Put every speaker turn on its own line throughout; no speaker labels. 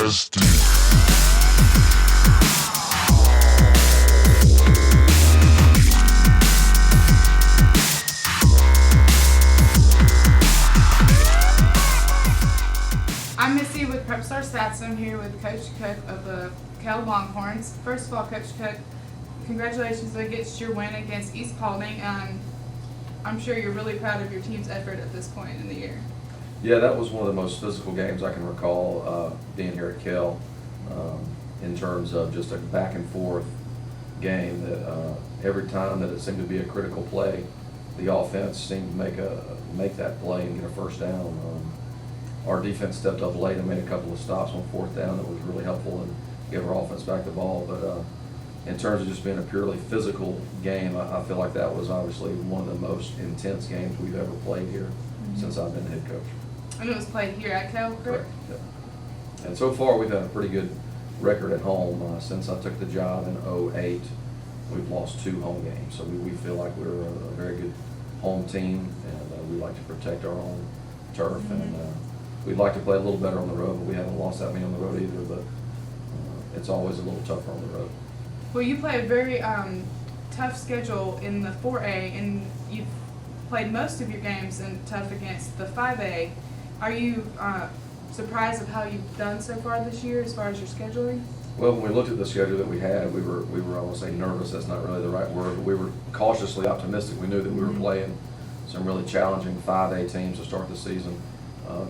nasty.
I'm Missy with Prep Star Stats. I'm here with Coach Cook of the Kell Longhorns. First of all, Coach Cook, congratulations against your win against East Paulding. I'm sure you're really proud of your team's effort at this point in the year.
Yeah, that was one of the most physical games I can recall being here at Kell, in terms of just a back and forth game that every time that it seemed to be a critical play, the offense seemed to make that play and get a first down. Our defense stepped up late and made a couple of stops on fourth down that was really helpful and gave our offense back the ball. But in terms of just being a purely physical game, I feel like that was obviously one of the most intense games we've ever played here since I've been head coach.
And it was played here at Kell, correct?
Yep. And so far we've had a pretty good record at home. Since I took the job in 2008, we've lost 2 home games. So we feel like we're a very good home team, and we like to protect our own turf. And we'd like to play a little better on the road, but we haven't lost that many on the road either. But it's always a little tougher on the road.
Well, you play a very tough schedule in the 4A, and you've played most of your games in tough against the 5A. Are you surprised of how you've done so far this year as far as your scheduling?
Well, when we looked at the schedule that we had, we were I won't say nervous, that's not really the right word, but we were cautiously optimistic. We knew that we were playing some really challenging 5A teams to start the season.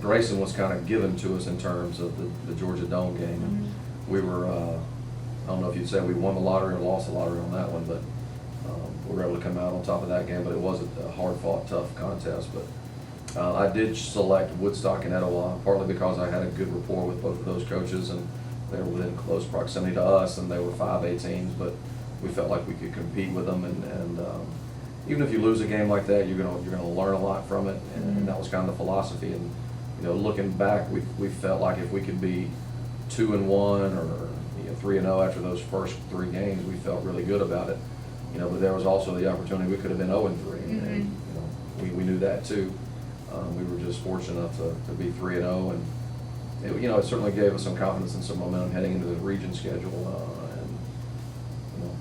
Grayson was kind of given to us in terms of the Georgia Dome game. And we were, I don't know if you'd say we won the lottery or lost the lottery on that one, but we were able to come out on top of that game. But it was a hard-fought, tough contest. But I did select Woodstock and Etowah, partly because I had a good rapport with both of those coaches, and they were within close proximity to us, and they were 5A teams, but we felt like we could compete with them. And even if you lose a game like that, you're gonna learn a lot from it, and that was kind of the philosophy. And looking back, we felt like if we could be 2-1 or 3-0 after those first 3 games, we felt really good about it. But there was also the opportunity we could have been 0-3, and we knew that too. We were just fortunate enough to be 3-0, and it certainly gave us some confidence and some momentum heading into the region schedule.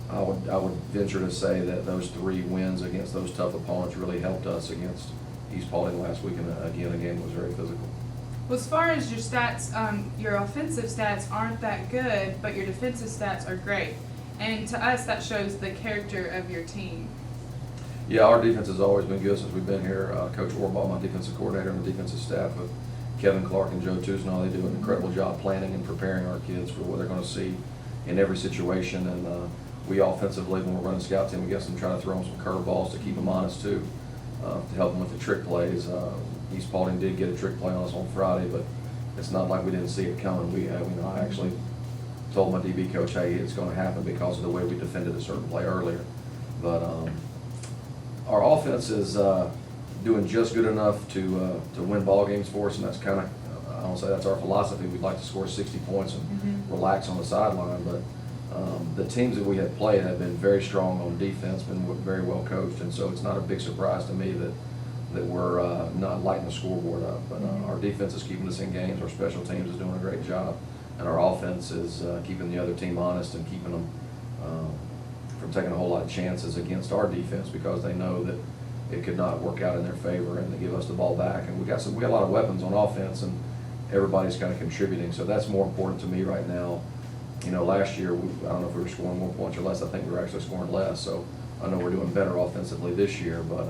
I would venture to say that those 3 wins against those tough opponents really helped us against East Paulding last week, and again, the game was very physical.
Well, as far as your stats, your offensive stats aren't that good, but your defensive stats are great. And to us, that shows the character of your team.
Yeah, our defense has always been good since we've been here. Coach Orbaugh, my defensive coordinator, and the defensive staff with Kevin Clark and Joe Tusenall, they do an incredible job planning and preparing our kids for what they're going to see in every situation. And we offensively, when we're running scout team against them, try to throw them some curveballs to keep them honest too, to help them with the trick plays. East Paulding did get a trick play on us on Friday, but it's not like we didn't see it coming. I actually told my DB coach, hey, it's going to happen because of the way we defended a certain play earlier. But our offense is doing just good enough to win ball games for us, and that's kind of, I don't say that's our philosophy. We'd like to score 60 points and relax on the sideline, but the teams that we have played have been very strong on defense, been very well coached, and so it's not a big surprise to me that we're not lighting the scoreboard up. But our defense is keeping us in games, our special teams is doing a great job, and our offense is keeping the other team honest and keeping them from taking a whole lot of chances against our defense, because they know that it could not work out in their favor, and they give us the ball back. And we got a lot of weapons on offense, and everybody's kind of contributing, so that's more important to me right now. Last year, I don't know if we were scoring more points or less. I think we were actually scoring less, so I know we're doing better offensively this year, but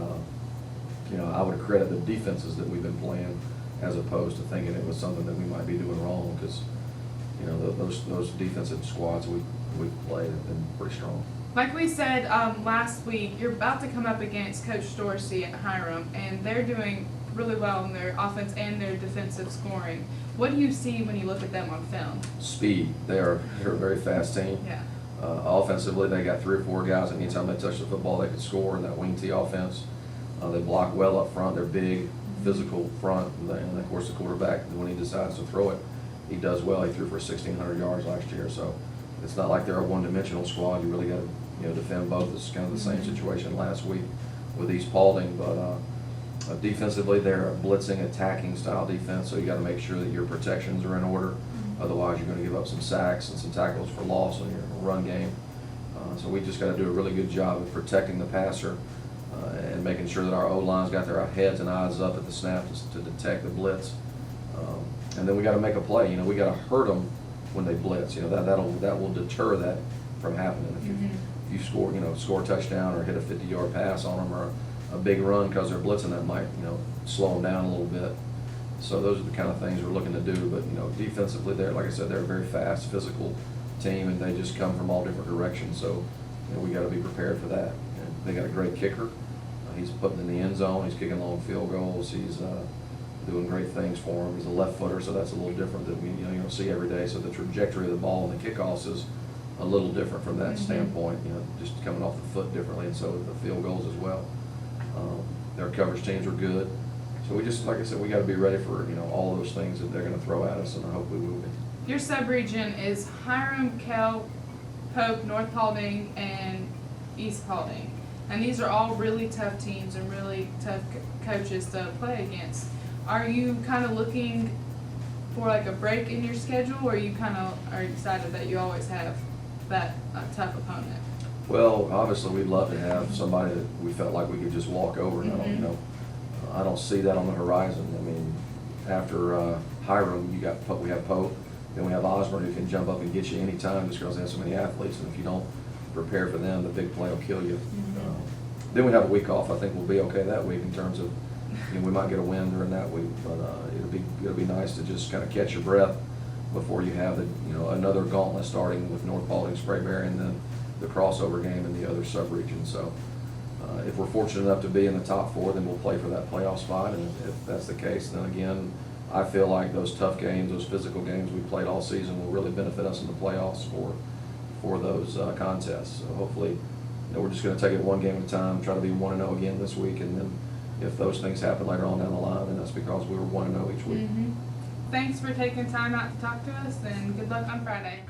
I would credit the defenses that we've been playing as opposed to thinking it was something that we might be doing wrong, because those defensive squads we've played have been pretty strong.
Like we said last week, you're about to come up against Coach Dorsey at Hiram, and they're doing really well in their offense and their defensive scoring. What do you see when you look at them on film?
Speed. They're a very fast team.
Yeah.
Offensively, they got 3 or 4 guys, and anytime they touch the football, they can score in that wing T offense. They block well up front. They're big, physical front, and of course the quarterback, when he decides to throw it, he does well. He threw for 1,600 yards last year, so it's not like they're a one-dimensional squad. You really got to defend both. It's kind of the same situation last week with East Paulding, but defensively they're a blitzing, attacking style defense, so you got to make sure that your protections are in order. Otherwise, you're going to give up some sacks and some tackles for loss on your run game. So we just got to do a really good job of protecting the passer and making sure that our O-line's got their heads and eyes up at the snap to detect the blitz. And then we got to make a play. We got to hurt them when they blitz. That will deter that from happening. If you score a touchdown or hit a 50-yard pass on them, or a big run because they're blitzing, that might slow them down a little bit. So those are the kind of things we're looking to do. But defensively, like I said, they're a very fast, physical team, and they just come from all different directions. So we got to be prepared for that. And they got a great kicker. He's putting in the end zone. He's kicking long field goals. He's doing great things for him. He's a left footer, so that's a little different that you don't see every day. So the trajectory of the ball and the kickoffs is a little different from that standpoint. Just coming off the foot differently, and so the field goals as well. Their coverage teams are good. So we just, like I said, we got to be ready for all those things that they're going to throw at us, and I hope we will be.
Your sub-region is Hiram, Kell, Pope, North Paulding, and East Paulding. And these are all really tough teams and really tough coaches to play against. Are you kind of looking for like a break in your schedule, or you kind of are excited that you always have that tough opponent?
Well, obviously, we'd love to have somebody that we felt like we could just walk over. I don't see that on the horizon. I mean, after Hiram, we have Pope, then we have Osborne, who can jump up and get you anytime just because they have so many athletes, and if you don't prepare for them, the big play will kill you. Then we have a week off. I think we'll be okay that week in terms of we might get a win during that week, but it'll be nice to just kind of catch your breath before you have another gauntlet starting with North Paulding, Sprayberry, and then the crossover game in the other sub-region. So if we're fortunate enough to be in the top 4, then we'll play for that playoff spot, and if that's the case, then again, I feel like those tough games, those physical games we played all season will really benefit us in the playoffs for those contests. So hopefully, we're just going to take it one game at a time, try to be 1-0 again this week, and then if those things happen later on down the line, then that's because we were 1-0 each week.
Thanks for taking time out to talk to us, and good luck on Friday.